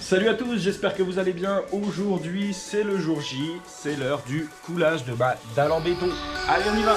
Salut à tous, j'espère que vous allez bien. Aujourd'hui, c'est le jour J, c'est l'heure du coulage de ma dalle en béton. Allez, on y va!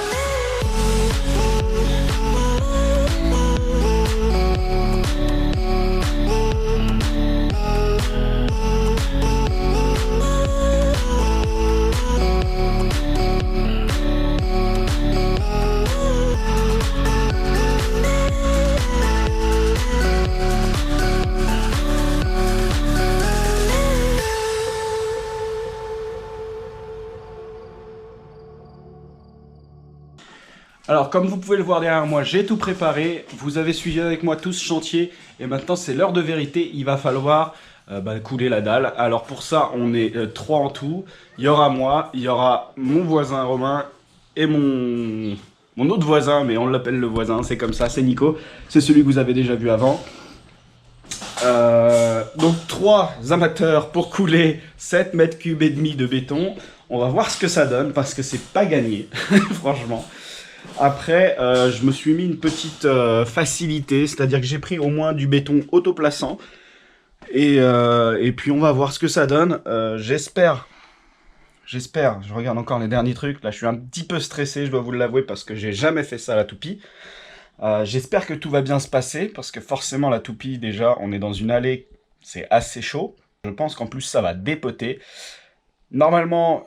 Alors, comme vous pouvez le voir derrière moi, j'ai tout préparé. Vous avez suivi avec moi tout ce chantier. Et maintenant, c'est l'heure de vérité. Il va falloir couler la dalle. Alors, pour ça, on est 3 en tout. Il y aura moi, il y aura mon voisin Romain et mon autre voisin, mais on l'appelle le voisin, c'est comme ça, c'est Nico. C'est celui que vous avez déjà vu avant. Donc, 3 amateurs pour couler 7 mètres cubes et demi de béton. On va voir ce que ça donne parce que c'est pas gagné, franchement. Après, je me suis mis une petite facilité, c'est-à-dire que j'ai pris au moins du béton autoplaçant. Et puis on va voir ce que ça donne. J'espère, je regarde encore les derniers trucs. Là, je suis un petit peu stressé, je dois vous l'avouer, parce que j'ai jamais fait ça à la toupie. J'espère que tout va bien se passer, parce que forcément, la toupie, déjà, on est dans une allée, c'est assez chaud. Je pense qu'en plus, ça va dépoter. Normalement,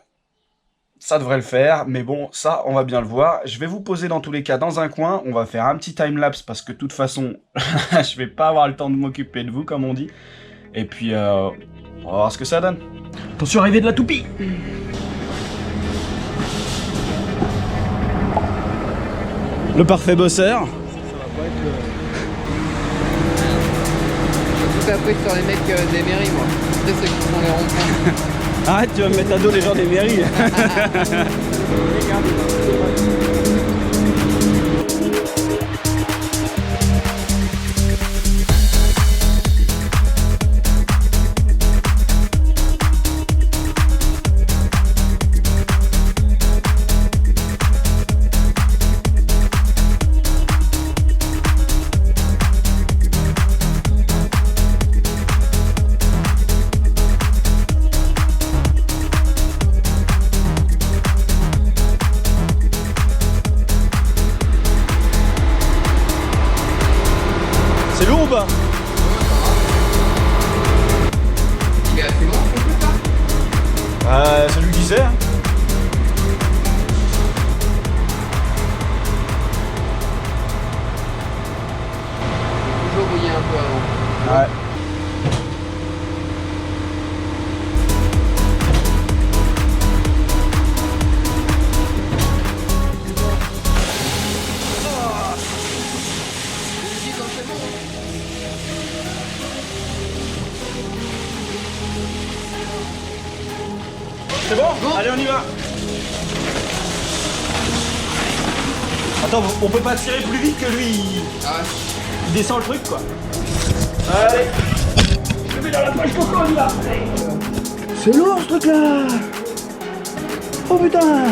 ça devrait le faire, mais bon, ça, on va bien le voir. Je vais vous poser dans tous les cas dans un coin. On va faire un petit time-lapse parce que de toute façon, je vais pas avoir le temps de m'occuper de vous, comme on dit. Et puis, on va voir ce que ça donne. Attention, arrivée de la toupie! Le parfait bosseur. Ça va pas être tout appris sur les mecs des mairies, moi. C'est ceux qui font les ronds-points. Arrête, tu vas me mettre à dos les gens des mairies. C'est lourd ou pas? Il est assez long, on peut pas. Celui qui sait. Toujours mouiller un peu avant. Ouais. C'est bon? Allez, on y va. Attends, on peut pas tirer plus vite que lui. Il descend le truc, quoi. Allez. Je mets dans la poche coco, on y va. C'est lourd, ce truc-là. Oh putain.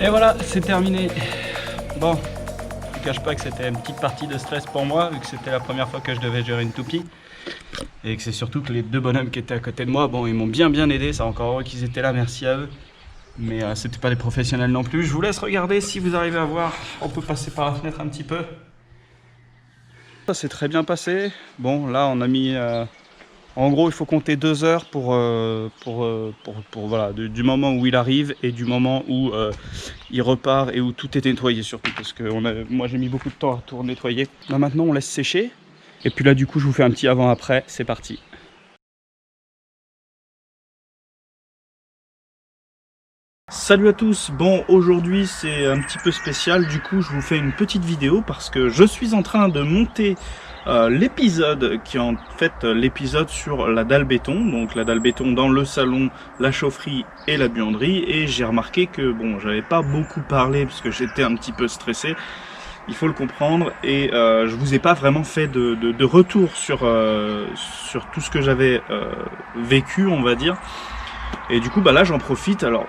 Et voilà, c'est terminé. Bon, je ne cache pas que c'était une petite partie de stress pour moi, vu que c'était la première fois que je devais gérer une toupie. Et que c'est surtout que les deux bonhommes qui étaient à côté de moi, bon, ils m'ont bien aidé, c'est encore heureux qu'ils étaient là, merci à eux. Mais c'était pas des professionnels non plus. Je vous laisse regarder si vous arrivez à voir. On peut passer par la fenêtre un petit peu. Ça s'est très bien passé. Bon, là, on a mis... en gros, il faut compter 2 heures pour voilà, du moment où il arrive et du moment où il repart et où tout est nettoyé surtout. Parce que moi, j'ai mis beaucoup de temps à tout nettoyer. Là, maintenant, on laisse sécher. Et puis là, du coup, je vous fais un petit avant-après. C'est parti. Salut à tous, bon aujourd'hui c'est un petit peu spécial, du coup je vous fais une petite vidéo parce que je suis en train de monter l'épisode qui est en fait l'épisode sur la dalle béton, donc la dalle béton dans le salon, la chaufferie et la buanderie, et j'ai remarqué que bon j'avais pas beaucoup parlé parce que j'étais un petit peu stressé, il faut le comprendre, et je vous ai pas vraiment fait de retour sur tout ce que j'avais vécu on va dire, et du coup bah là j'en profite. Alors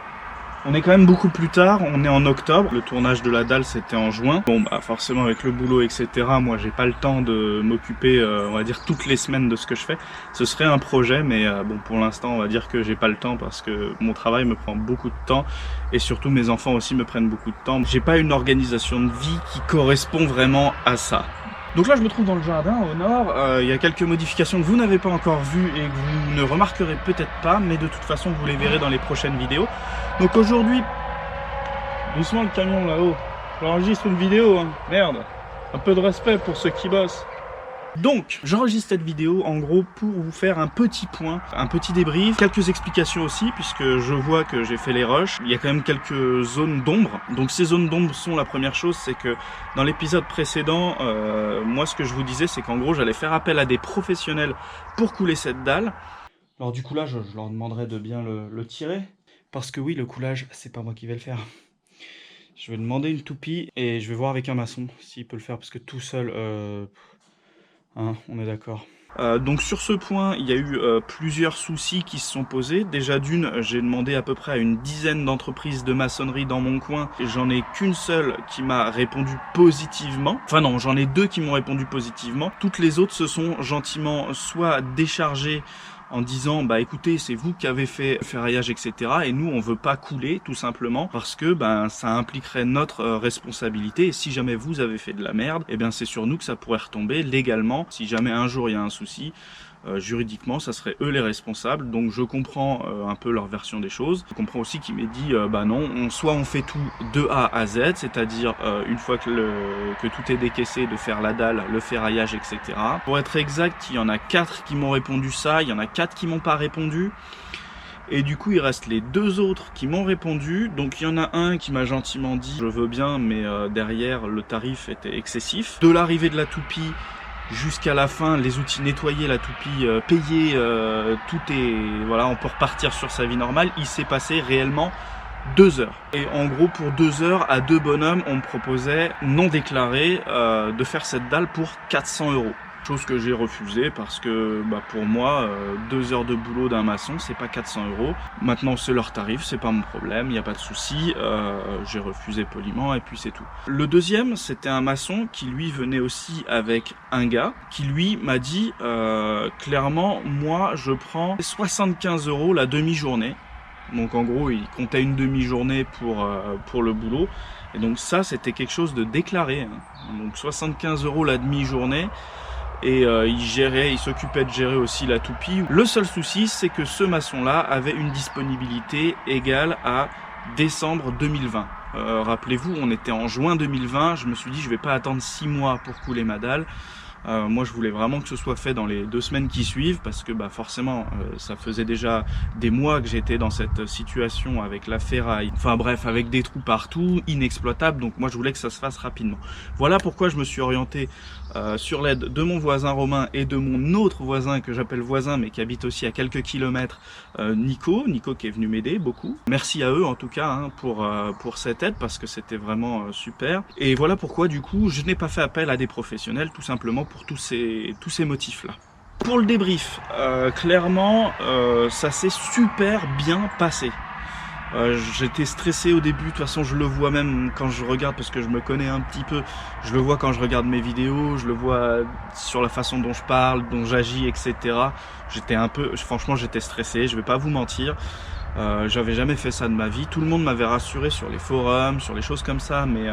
on est quand même beaucoup plus tard, on est en octobre, le tournage de la dalle c'était en juin. Bon bah forcément avec le boulot etc, moi j'ai pas le temps de m'occuper on va dire toutes les semaines de ce que je fais. Ce serait un projet mais bon pour l'instant on va dire que j'ai pas le temps parce que mon travail me prend beaucoup de temps et surtout mes enfants aussi me prennent beaucoup de temps. J'ai pas une organisation de vie qui correspond vraiment à ça. Donc là je me trouve dans le jardin au nord, il y a quelques modifications que vous n'avez pas encore vues et que vous ne remarquerez peut-être pas, mais de toute façon vous les verrez dans les prochaines vidéos. Donc aujourd'hui, doucement le camion là-haut, j'enregistre une vidéo, hein. Merde, un peu de respect pour ceux qui bossent. Donc, j'enregistre cette vidéo en gros pour vous faire un petit point, un petit débrief, quelques explications aussi puisque je vois que j'ai fait les rushs. Il y a quand même quelques zones d'ombre. Donc ces zones d'ombre sont la première chose, c'est que dans l'épisode précédent, moi ce que je vous disais c'est qu'en gros j'allais faire appel à des professionnels pour couler cette dalle. Alors du coup là je leur demanderai de bien le tirer parce que oui le coulage c'est pas moi qui vais le faire. Je vais demander une toupie et je vais voir avec un maçon s'il peut le faire parce que tout seul... Hein, on est d'accord. Donc sur ce point, il y a eu plusieurs soucis qui se sont posés. Déjà d'une, j'ai demandé à peu près à une dizaine d'entreprises de maçonnerie dans mon coin. Et j'en ai qu'une seule qui m'a répondu positivement. Enfin non, j'en ai 2 qui m'ont répondu positivement. Toutes les autres se sont gentiment soit déchargées en disant bah écoutez c'est vous qui avez fait le ferraillage etc et nous on veut pas couler tout simplement parce que ben ça impliquerait notre responsabilité et si jamais vous avez fait de la merde et bien c'est sur nous que ça pourrait retomber légalement si jamais un jour il y a un souci. Juridiquement ça serait eux les responsables, donc je comprends un peu leur version des choses. Je comprends aussi qu'il m'ait dit bah non, soit on fait tout de A à Z, c'est-à-dire une fois que tout est décaissé de faire la dalle, le ferraillage etc. Pour être exact, il y en a 4 qui m'ont répondu ça, il y en a 4 qui m'ont pas répondu. Et du coup il reste les 2 autres qui m'ont répondu. Donc il y en a un qui m'a gentiment dit je veux bien mais derrière le tarif était excessif. De l'arrivée de la toupie jusqu'à la fin, les outils nettoyés, la toupie payée, tout est... Voilà, on peut repartir sur sa vie normale. Il s'est passé réellement 2 heures. Et en gros, pour 2 heures, à 2 bonhommes, on me proposait, non déclaré, de faire cette dalle pour 400 €. Chose que j'ai refusé parce que bah, pour moi 2 heures de boulot d'un maçon c'est pas 400 €. Maintenant c'est leur tarif, c'est pas mon problème, il n'y a pas de souci, j'ai refusé poliment et puis c'est tout. Le deuxième c'était un maçon qui lui venait aussi avec un gars qui lui m'a dit clairement moi je prends 75 € la demi-journée. Donc en gros il comptait une demi-journée pour le boulot et donc ça c'était quelque chose de déclaré, hein. Donc 75 € la demi-journée. Et il s'occupait de gérer aussi la toupie. Le seul souci, c'est que ce maçon-là avait une disponibilité égale à décembre 2020. Rappelez-vous, on était en juin 2020, je me suis dit je vais pas attendre 6 mois pour couler ma dalle. Moi je voulais vraiment que ce soit fait dans les 2 semaines qui suivent parce que bah, forcément ça faisait déjà des mois que j'étais dans cette situation avec la ferraille, enfin bref avec des trous partout, inexploitables, donc moi je voulais que ça se fasse rapidement. Voilà pourquoi je me suis orienté sur l'aide de mon voisin Romain et de mon autre voisin que j'appelle voisin mais qui habite aussi à quelques kilomètres, Nico qui est venu m'aider beaucoup. Merci à eux en tout cas hein, pour cette aide parce que c'était vraiment super. Et voilà pourquoi du coup je n'ai pas fait appel à des professionnels tout simplement pour tous ces motifs là. Pour le débrief, clairement ça s'est super bien passé. J'étais stressé au début, de toute façon je le vois même quand je regarde, parce que je me connais un petit peu, je le vois quand je regarde mes vidéos, je le vois sur la façon dont je parle, dont j'agis, etc. Franchement j'étais stressé, je vais pas vous mentir. J'avais jamais fait ça de ma vie, tout le monde m'avait rassuré sur les forums, sur les choses comme ça, mais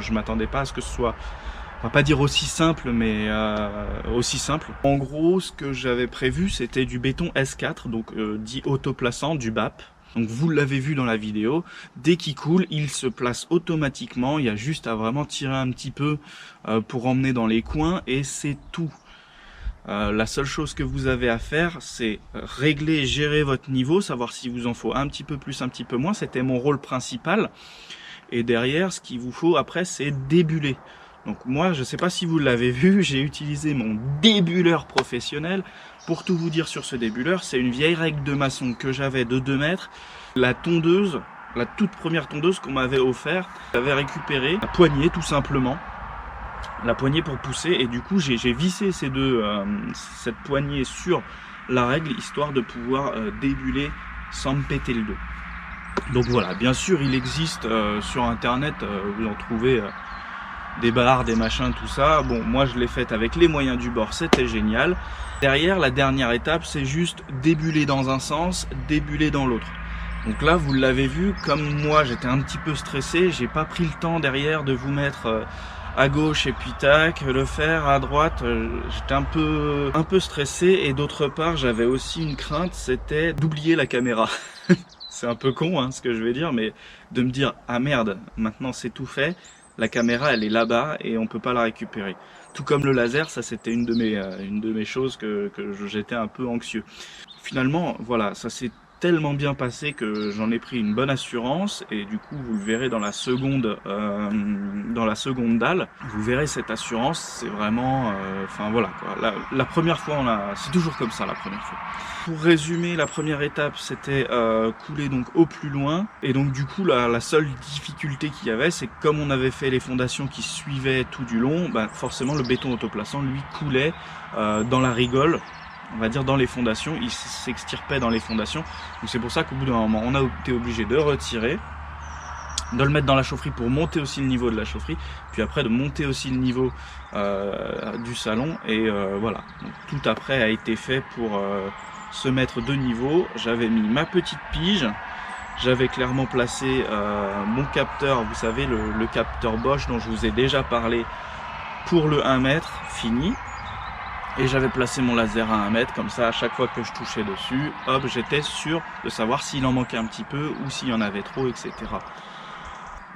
je m'attendais pas à ce que ce soit, on va pas dire aussi simple, mais aussi simple. En gros, ce que j'avais prévu, c'était du béton S4, donc dit autoplaçant, du BAP. Donc vous l'avez vu dans la vidéo, dès qu'il coule, il se place automatiquement, il y a juste à vraiment tirer un petit peu pour emmener dans les coins et c'est tout. La seule chose que vous avez à faire, c'est régler, gérer votre niveau, savoir s'il vous en faut un petit peu plus, un petit peu moins, c'était mon rôle principal. Et derrière, ce qu'il vous faut après, c'est débuler. Donc moi, je ne sais pas si vous l'avez vu, j'ai utilisé mon débuleur professionnel. Pour tout vous dire sur ce débuleur, c'est une vieille règle de maçon que j'avais de 2 mètres. La tondeuse, la toute première tondeuse qu'on m'avait offert, j'avais récupéré la poignée tout simplement. La poignée pour pousser, et du coup j'ai vissé cette poignée sur la règle, histoire de pouvoir débuler sans me péter le dos. Donc voilà, bien sûr il existe sur internet, vous en trouvez des barres, des machins, tout ça. Bon, moi je l'ai faite avec les moyens du bord, c'était génial. Derrière, la dernière étape, c'est juste débuler dans un sens, débuler dans l'autre. Donc là, vous l'avez vu, comme moi j'étais un petit peu stressé, j'ai pas pris le temps derrière de vous mettre à gauche et puis tac, le faire à droite, j'étais un peu stressé, et d'autre part, j'avais aussi une crainte, c'était d'oublier la caméra. C'est un peu con hein, ce que je vais dire, mais de me dire ah merde, maintenant c'est tout fait. La caméra, elle est là-bas et on peut pas la récupérer. Tout comme le laser, ça c'était une de mes choses que j'étais un peu anxieux. Finalement, voilà, ça s'est tellement bien passé que j'en ai pris une bonne assurance, et du coup vous le verrez dans la seconde dalle, vous verrez cette assurance, c'est vraiment, enfin voilà quoi. La première fois, c'est toujours comme ça la première fois. Pour résumer, la première étape c'était couler donc au plus loin, et donc du coup la seule difficulté qu'il y avait, c'est que comme on avait fait les fondations qui suivaient tout du long, bah, forcément le béton autoplaçant lui coulait dans la rigole, on va dire dans les fondations, il s'extirpait dans les fondations. Donc c'est pour ça qu'au bout d'un moment, on a été obligé de retirer, de le mettre dans la chaufferie pour monter aussi le niveau de la chaufferie, puis après de monter aussi le niveau du salon, et voilà. Donc tout après a été fait pour se mettre de niveau. J'avais mis ma petite pige, j'avais clairement placé mon capteur, vous savez le capteur Bosch dont je vous ai déjà parlé, pour le 1 mètre fini. Et j'avais placé mon laser à 1 mètre, comme ça à chaque fois que je touchais dessus, hop, j'étais sûr de savoir s'il en manquait un petit peu ou s'il y en avait trop, etc.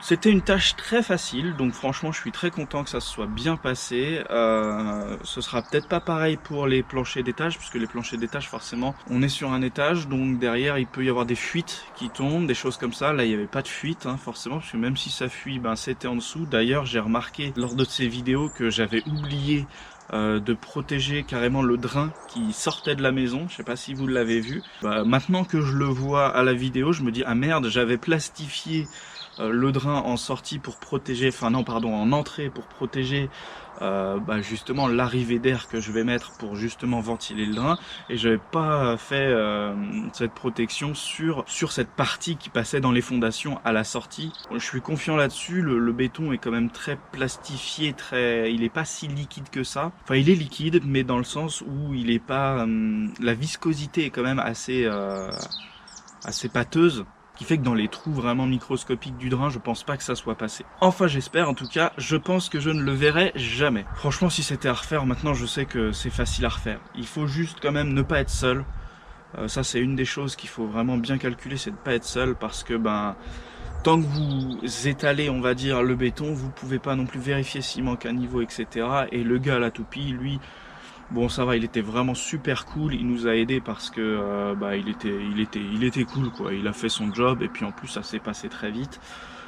C'était une tâche très facile, donc franchement je suis très content que ça se soit bien passé. Ce sera peut-être pas pareil pour les planchers d'étage, puisque les planchers d'étage forcément on est sur un étage, donc derrière il peut y avoir des fuites qui tombent, des choses comme ça. Là il n'y avait pas de fuite forcément, parce que même si ça fuit, ben, c'était en dessous. D'ailleurs j'ai remarqué lors de ces vidéos que j'avais oublié de protéger carrément le drain qui sortait de la maison. Je sais pas si vous l'avez vu. Bah, maintenant que je le vois à la vidéo, je me dis ah merde, j'avais plastifié le drain en sortie pour protéger, enfin non pardon, en entrée pour protéger justement l'arrivée d'air que je vais mettre pour justement ventiler le drain, et je n'avais pas fait cette protection sur cette partie qui passait dans les fondations à la sortie. Je suis confiant là-dessus, le béton est quand même très plastifié, il est pas si liquide que ça. Enfin il est liquide, mais dans le sens où il est pas, la viscosité est quand même assez pâteuse, qui fait que dans les trous vraiment microscopiques du drain, je pense pas que ça soit passé. Enfin j'espère, en tout cas, je pense que je ne le verrai jamais. Franchement si c'était à refaire, maintenant je sais que c'est facile à refaire. Il faut juste quand même ne pas être seul. Ça c'est une des choses qu'il faut vraiment bien calculer, c'est de ne pas être seul, parce que tant que vous étalez, on va dire, le béton, vous pouvez pas non plus vérifier s'il manque un niveau, etc. Et le gars à la toupie, lui, bon ça va, il était vraiment super cool, il nous a aidé parce que il était cool quoi, il a fait son job, et puis en plus ça s'est passé très vite.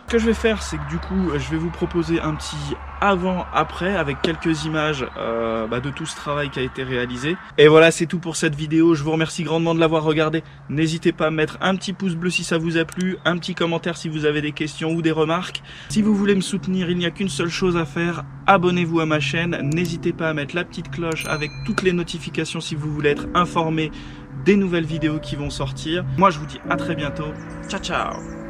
Ce que je vais faire, c'est que du coup je vais vous proposer un petit avant-après avec quelques images de tout ce travail qui a été réalisé. Et voilà, c'est tout pour cette vidéo, je vous remercie grandement de l'avoir regardé. N'hésitez pas à mettre un petit pouce bleu si ça vous a plu, un petit commentaire si vous avez des questions ou des remarques. Si vous voulez me soutenir, il n'y a qu'une seule chose à faire, abonnez-vous à ma chaîne, n'hésitez pas à mettre la petite cloche avec toutes les notifications si vous voulez être informé des nouvelles vidéos qui vont sortir. Moi je vous dis à très bientôt, ciao ciao.